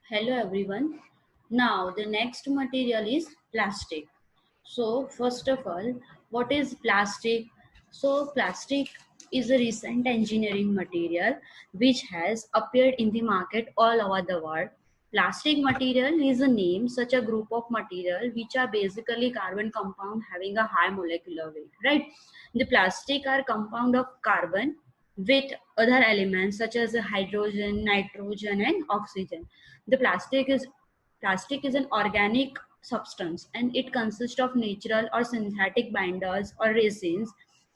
Hello everyone. Now the next material is plastic. So first of all, what is plastic? So plastic is a recent engineering material which has appeared in the market all over the world. Plastic material is a name such a group of material which are basically carbon compound having a high molecular weight, right? The plastic are compound of carbon with other elements such as hydrogen, nitrogen and oxygen. The plastic is an organic substance and it consists of natural or synthetic binders or resins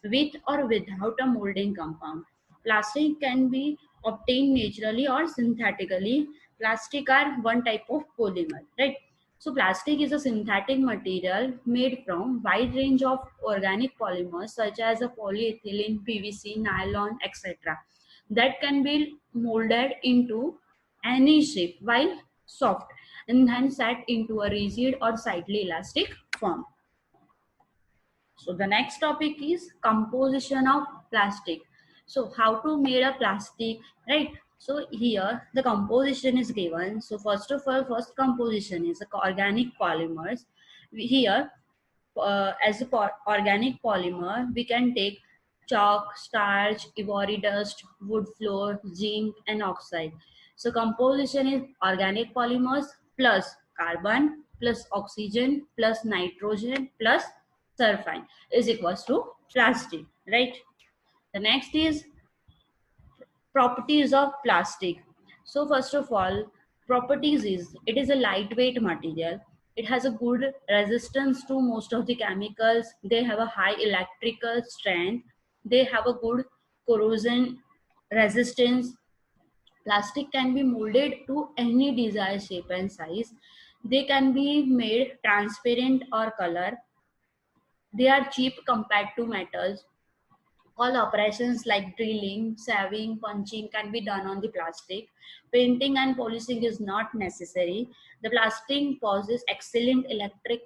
with or without a molding compound. Plastic can be obtained naturally or synthetically. Plastic are one type of polymer, right? So plastic is a synthetic material made from wide range of organic polymers such as a polyethylene, PVC, nylon, etc. that can be molded into any shape while soft and then set into a rigid or slightly elastic form. So the next topic is composition of plastic. So how to make a plastic, right? So here the composition is given. So first of all, first composition is the organic polymers. Here, as a organic polymer, we can take chalk, starch, ivory dust, wood flour, zinc, and oxide. So composition is organic polymers plus carbon plus oxygen plus nitrogen plus sulfide is equals to plastic, right? The next is properties of plastic. So first of all, properties is it is a lightweight material. It has a good resistance to most of the chemicals. They have a high electrical strength. They have a good corrosion resistance. Plastic can be molded to any desired shape and size. They can be made transparent or color. They are cheap compared to metals. All operations like drilling, saving, punching can be done on the plastic. Painting and polishing is not necessary. The plastic possesses excellent electric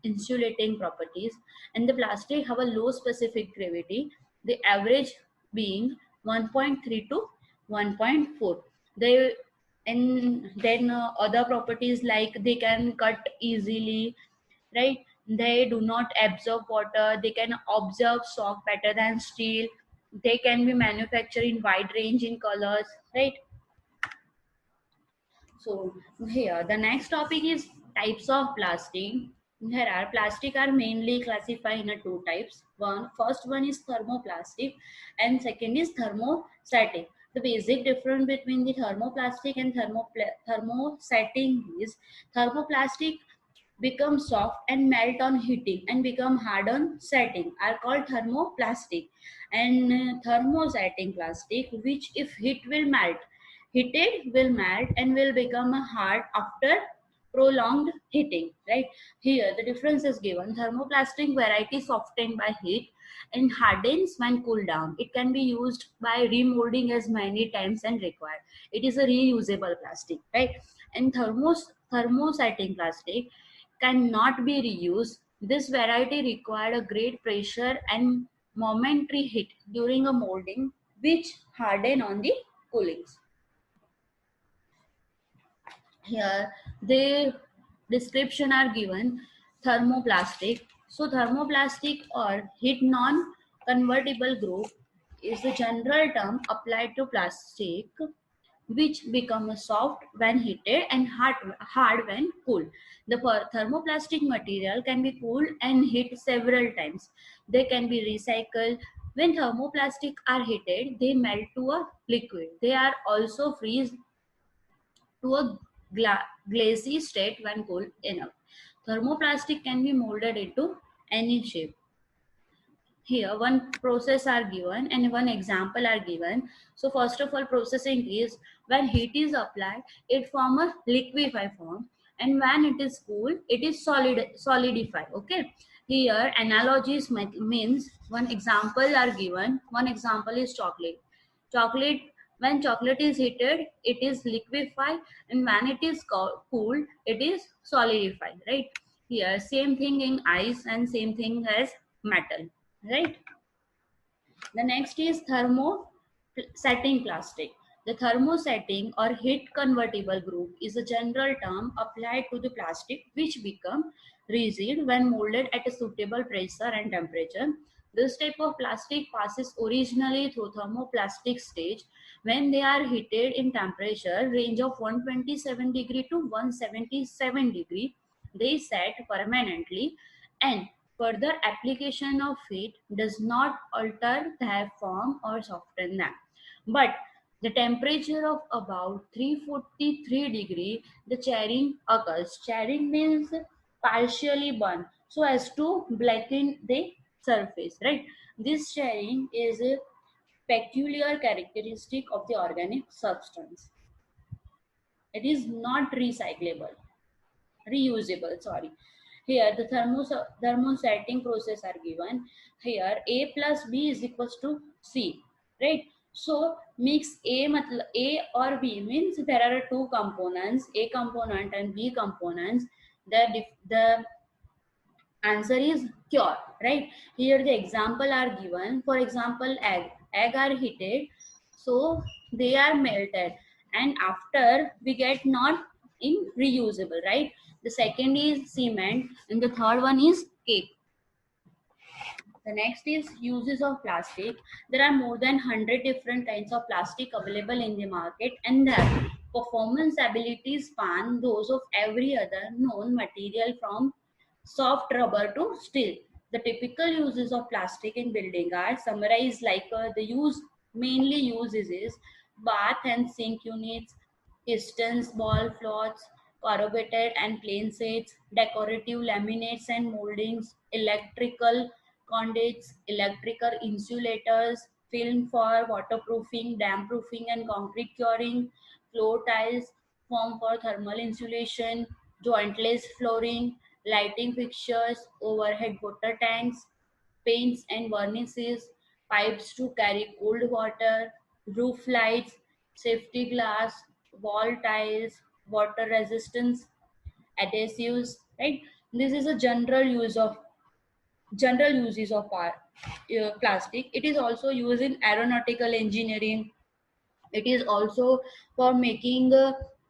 insulating properties, and the plastic have a low specific gravity, the average being 1.3 to 1.4. They and then other properties like they can cut easily, right? They do not absorb water. They can absorb shock better than steel. They can be manufactured in wide range in colors, right? So here the next topic is types of plastic. Here are plastic are mainly classified in two types. First one is thermoplastic and second is thermostatic. The basic difference between the thermoplastic and thermostatic is thermoplastic become soft and melt on heating and become hard on setting are called thermoplastic, and thermosetting plastic which if heat will melt, heated will melt and will become hard after prolonged heating, right? Here the difference is given. Thermoplastic variety softened by heat and hardens when cooled down. It can be used by remolding as many times and required. It is a reusable plastic, right? And thermosetting plastic cannot be reused. This variety required a great pressure and momentary heat during a molding, which harden on the coolings. Here, the description are given. Thermoplastic. So, thermoplastic or heat non-convertible group is the general term applied to plastic which become soft when heated and hard when cooled. The thermoplastic material can be cooled and heated several times. They can be recycled. When thermoplastic are heated, they melt to a liquid. They are also freeze to a glassy state when cooled enough. Thermoplastic can be molded into any shape. Here one process are given and one example are given. So first of all, processing is when heat is applied, it form a liquefy form, and when it is cool, it is solidify. Okay, here analogies means one example are given. One example is chocolate. When chocolate is heated, it is liquefied, and when it is cooled, it is solidified, right? Here same thing in ice and same thing as metal, right? The next is thermo setting plastic. The thermosetting or heat convertible group is a general term applied to the plastic which become rigid when molded at a suitable pressure and temperature. This type of plastic passes originally through thermoplastic stage when they are heated in temperature range of 127 degree to 177 degree. They set permanently, and further application of heat does not alter their form or soften them. But the temperature of about 343 degree, the charring occurs. Charring means partially burn so as to blacken the surface, right? This charring is a peculiar characteristic of the organic substance. It is not reusable, sorry. Here the thermosetting process are given. Here A plus B is equals to C, right? So mix A or B means there are two components, A component and B components. The answer is cure, right? Here the example are given. For example, egg are heated, so they are melted, and after we get not in reusable, right? The second is cement and the third one is cake. The next is uses of plastic. There are more than 100 different kinds of plastic available in the market, and their performance abilities span those of every other known material from soft rubber to steel. The typical uses of plastic in building are summarized like the use mainly uses is bath and sink units, pistons, ball floats, corrugated and plain sets, decorative laminates and moldings, electrical conduits, electrical insulators, film for waterproofing, damp proofing and concrete curing, floor tiles, foam for thermal insulation, jointless flooring, lighting fixtures, overhead water tanks, paints and varnishes, pipes to carry cold water, roof lights, safety glass, wall tiles, water resistance, adhesives, right? This is a general uses of plastic. It is also used in aeronautical engineering. It is also for making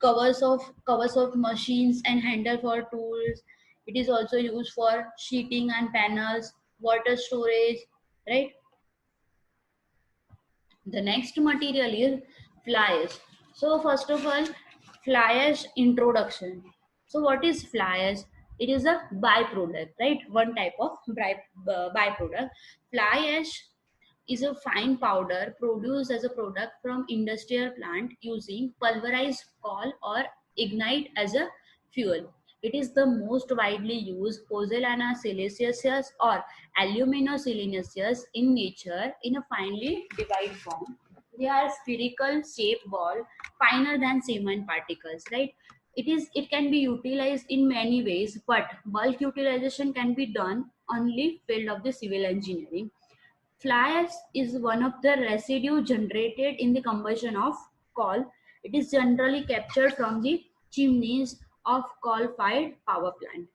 covers of machines and handle for tools. It is also used for sheeting and panels, water storage, right? The next material is fly ash. So first of all, fly ash introduction. So what is fly ash? It is a byproduct, right? One type of byproduct. Fly ash is a fine powder produced as a product from industrial plant using pulverized coal or ignite as a fuel. It is the most widely used pozzolana siliceous or aluminosiliceous in nature in a finely divided form. They are spherical shaped ball, finer than cement particles, right? It can be utilized in many ways, but bulk utilization can be done only field of the civil engineering. Fly ash is one of the residue generated in the combustion of coal. It is generally captured from the chimneys of coal-fired power plant.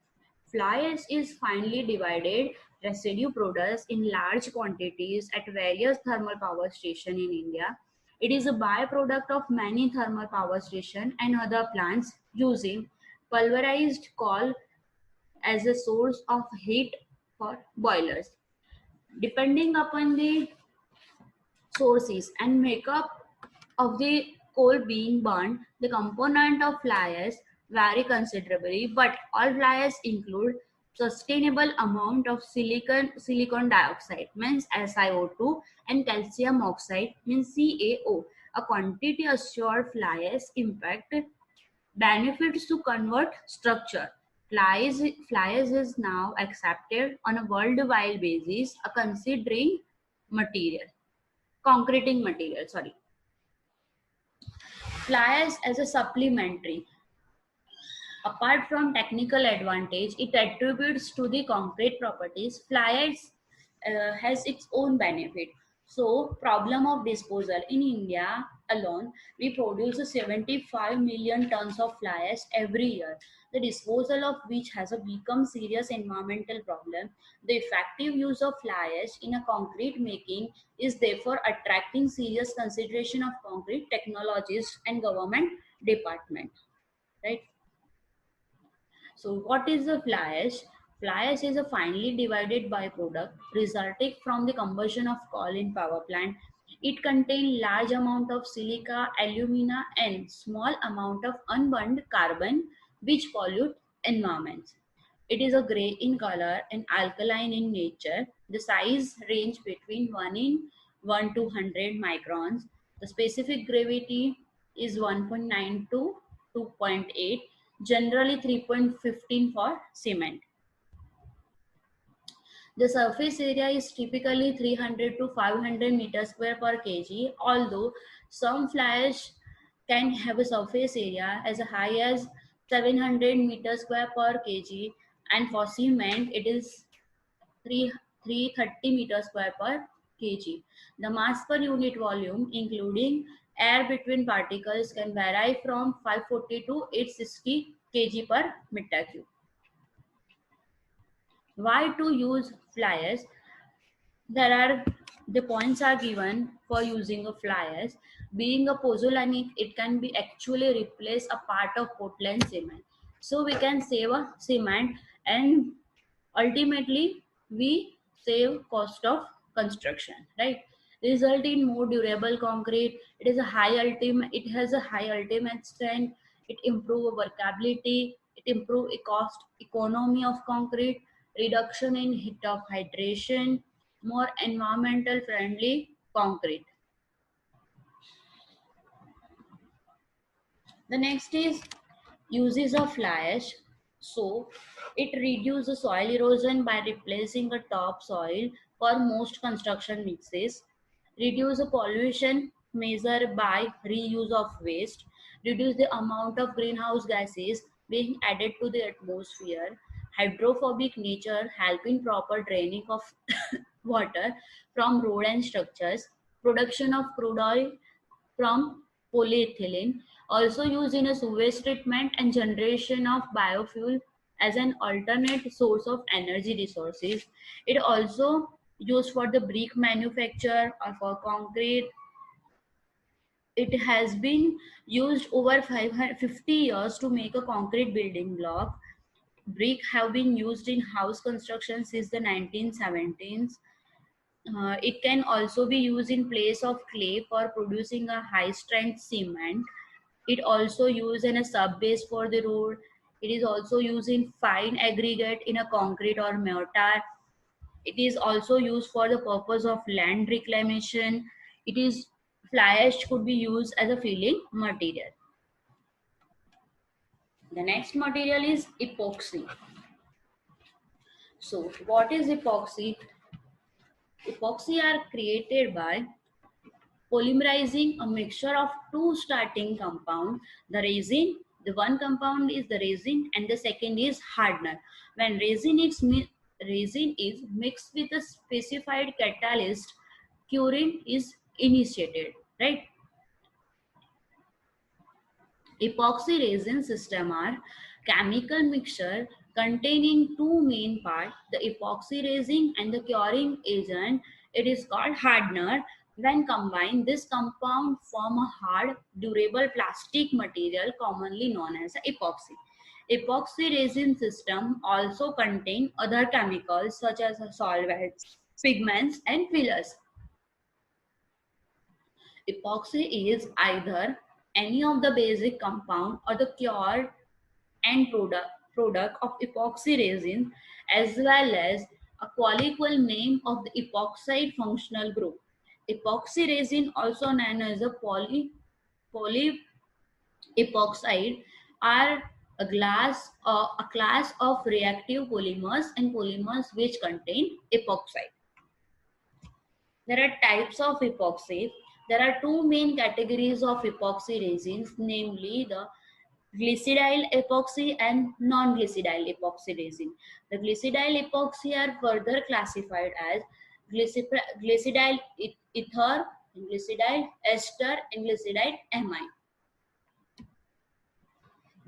Fly ash is finely divided residue products in large quantities at various thermal power stations in India. It is a byproduct of many thermal power stations and other plants using pulverized coal as a source of heat for boilers. Depending upon the sources and makeup of the coal being burned, the component of fly ash vary considerably, but all fly ash include sustainable amount of silicon dioxide means SiO2 and calcium oxide means CaO. A quantity assured fly ash impact benefits to convert structure. Fly ash is now accepted on a worldwide basis, considering material concreting material, sorry. Fly ash as a supplementary. Apart from technical advantage it attributes to the concrete properties, fly ash has its own benefit. So problem of disposal in India, alone, we produce 75 million tons of fly ash every year, the disposal of which has become serious environmental problem. The effective use of fly ash in a concrete making is therefore attracting serious consideration of concrete technologists and government department. Right. So what is the fly ash? Fly ash is a finely divided byproduct resulting from the combustion of coal in power plant. It contains large amount of silica, alumina and small amount of unburned carbon which pollute environments. It is a gray in color and alkaline in nature. The size range between 1 in 1 to 100 microns. The specific gravity is 1.9 to 2.8, generally 3.15 for cement. The surface area is typically 300 to 500 meters square per kg, although some fly ash can have a surface area as high as 700 meters square per kg, and for cement it is 3 330 meters square per kg. The mass per unit volume, including air between particles, can vary from 540 to 860 kg per meter cube. Why to use fly ash? There are the points are given for using a fly ash. Being a pozzolanic, it can be actually replace a part of Portland cement. So we can save a cement, and ultimately we save cost of construction, right? Result in more durable concrete. It has a high ultimate strength. It improve workability. It improve cost economy of concrete, reduction in heat of hydration, more environmental friendly concrete. The next is uses of fly ash. So it reduces soil erosion by replacing the topsoil for most construction mixes, reduce the pollution measured by reuse of waste, reduce the amount of greenhouse gases being added to the atmosphere, hydrophobic nature helping proper draining of water from road and structures, production of crude oil from polyethylene, also used in a sewage treatment and generation of biofuel as an alternate source of energy resources. It also used for the brick manufacture or for concrete. It has been used over 550 years to make a concrete building block. Brick have been used in house construction since the 1917s. It can also be used in place of clay for producing a high strength cement. It also used in a sub base for the road. It is also used in fine aggregate in a concrete or mortar. It is also used for the purpose of land reclamation. It is fly ash could be used as a filling material. The next material is epoxy. So what is epoxy? Epoxy are created by polymerizing a mixture of two starting compound, the resin. The one compound is the resin and the second is hardener. When resin is mixed with a specified catalyst, curing is initiated, right? Epoxy resin system are chemical mixture containing two main parts, the epoxy resin and the curing agent. It is called hardener. When combined, this compound form a hard, durable plastic material commonly known as epoxy. Epoxy resin system also contain other chemicals such as solvents, pigments, and fillers. Epoxy is either any of the basic compound or the cured end product of epoxy resin, as well as a colloquial name of the epoxide functional group. Epoxy resin, also known as a poly epoxide, are a class of reactive polymers and polymers which contain epoxide. There are types of epoxy. There are two main categories of epoxy resins, namely the glycidyl epoxy and non-glycidyl epoxy resin. The glycidyl epoxy are further classified as glycidyl ether, glyceride ester and glyceride amine.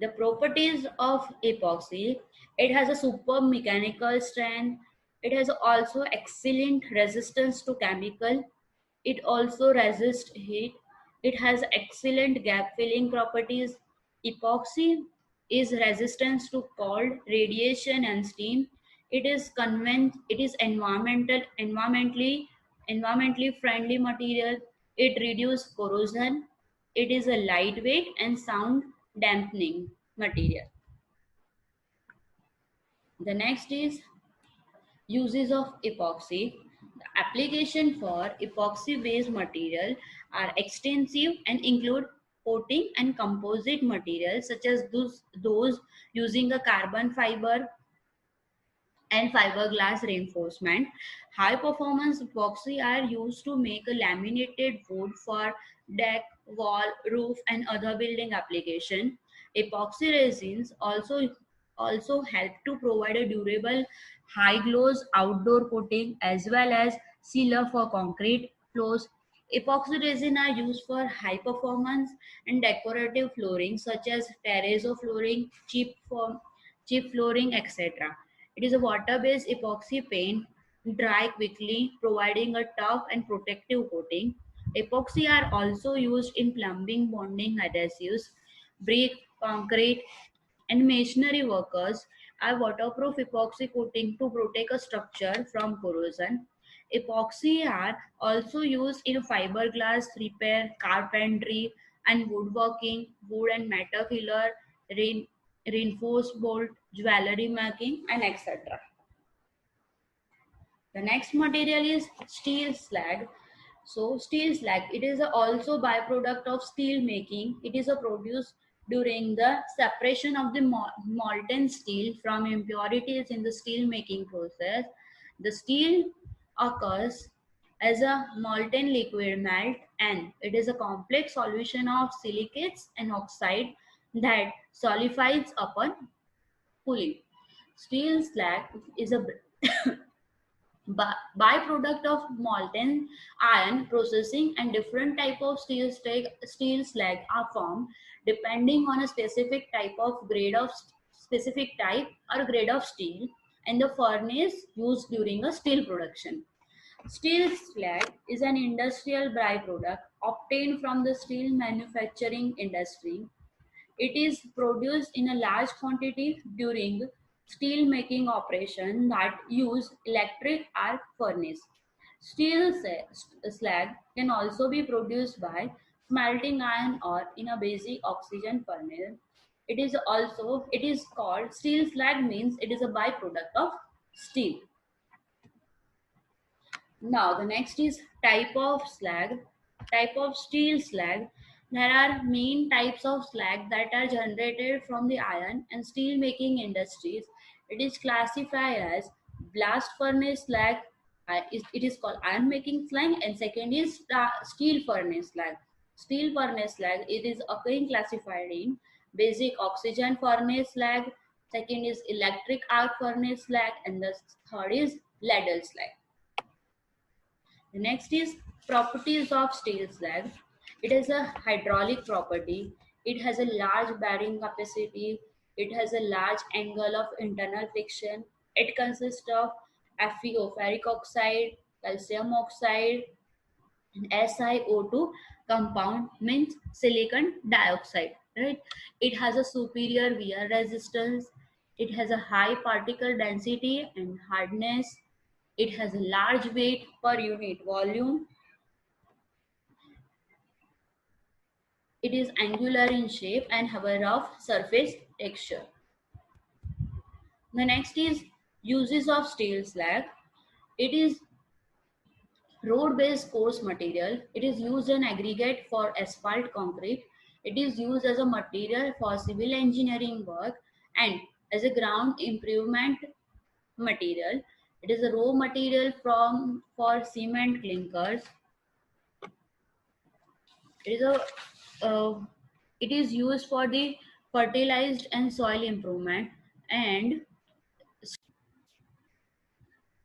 The properties of epoxy: it has a superb mechanical strength, it has also excellent resistance to chemical, it also resists heat, it has excellent gap filling properties. Epoxy is resistant to cold, radiation and steam. It is environmentally friendly material. It reduces corrosion. It is a lightweight and sound dampening material. The next is uses of epoxy. The application for epoxy based material are extensive and include coating and composite materials such as those using a carbon fiber and fiberglass reinforcement. High performance epoxy are used to make a laminated wood for deck, wall, roof, and other building application. Epoxy resins also help to provide a durable, high gloss outdoor coating as well as sealer for concrete floors. Epoxy resin are used for high performance and decorative flooring such as terrazzo flooring, cheap flooring, etc. It is a water-based epoxy paint, dry quickly, providing a tough and protective coating. Epoxy are also used in plumbing bonding adhesives, brick, concrete, and masonry workers are waterproof epoxy coating to protect a structure from corrosion. Epoxy are also used in fiberglass repair, carpentry, and woodworking, wood and metal filler, reinforced bolt, jewelry making, and etc. The next material is steel slag. So steel slag, it is also byproduct of steel making. It is a produce during the separation of the molten steel from impurities in the steel making process. The steel occurs as a molten liquid melt, and it is a complex solution of silicates and oxide that solidifies upon cooling. Steel slag is a byproduct of molten iron processing, and different type of steel slag are formed depending on a specific type or grade of steel and the furnace used during a steel production. Steel slag is an industrial byproduct obtained from the steel manufacturing industry. It is produced in a large quantity during steel making operation that use electric arc furnace. Slag can also be produced by smelting iron or in a basic oxygen furnace. It is called steel slag means it is a byproduct of steel. Now the next is type of slag, type of steel slag. There are main types of slag that are generated from the iron and steel making industries. It is classified as blast furnace slag. It is called iron making slag, and second is steel furnace slag. Steel furnace slag, it is again classified in basic oxygen furnace slag. Second is electric arc furnace slag, and the third is ladle slag. The next is properties of steel slag. It has a hydraulic property. It has a large bearing capacity. It has a large angle of internal friction. It consists of FeO, ferric oxide, calcium oxide, and SiO2 compound means silicon dioxide. Right? It has a superior wear resistance. It has a high particle density and hardness. It has a large weight per unit volume. It is angular in shape and have a rough surface texture. The next is uses of steel slag. It is road-based coarse material. It is used in aggregate for asphalt concrete. It is used as a material for civil engineering work and as a ground improvement material. It is a raw material for cement clinkers. It is a it is used for the fertilized and soil improvement. And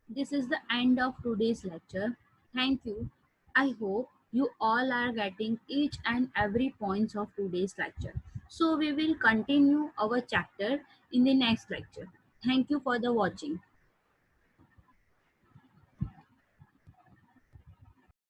this is the end of today's lecture. Thank you. I hope you all are getting each and every points of today's lecture. So we will continue our chapter in the next lecture. Thank you for the watching.